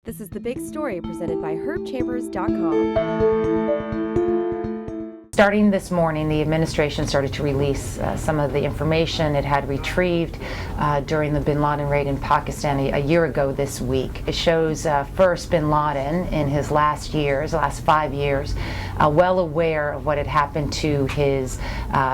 This is The Big Story presented by herbchambers.com. Starting this morning, the administration started to release some of the information it had retrieved during the bin Laden raid in Pakistan a year ago this week. It shows first bin Laden in his last 5 years, well aware of what had happened to his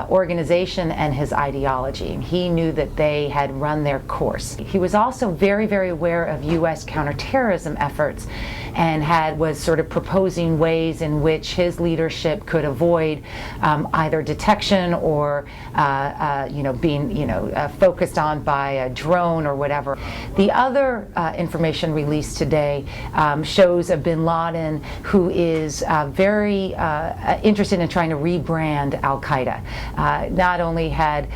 organization and his ideology. He knew that they had run their course. He was also very, very aware of U.S. counterterrorism efforts and was sort of proposing ways in which his leadership could avoid either detection or being focused on by a drone or whatever. The other information released today shows a bin Laden who is very interested in trying to rebrand Al-Qaeda. Not only had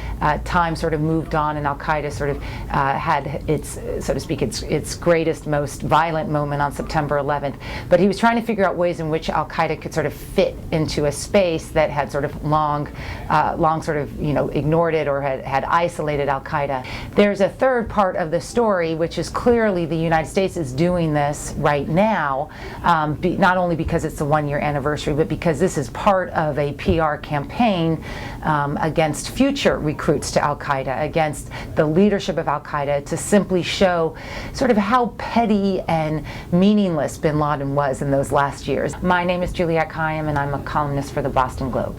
time sort of moved on and Al-Qaeda sort of had its, so to speak, its greatest, most violent moment on September 11th, but he was trying to figure out ways in which Al-Qaeda could sort of fit into a space that had sort of long sort of ignored it or had isolated Al-Qaeda. There's a third part of the story, which is clearly the United States is doing this right now, not only because it's the 1-year anniversary, but because this is part of a PR campaign against future recruits to Al-Qaeda, against the leadership of Al-Qaeda, to simply show sort of how petty and meaningless bin Laden was in those last years. My name is Juliette Kayyem, and I'm a columnist for the Boston Globe.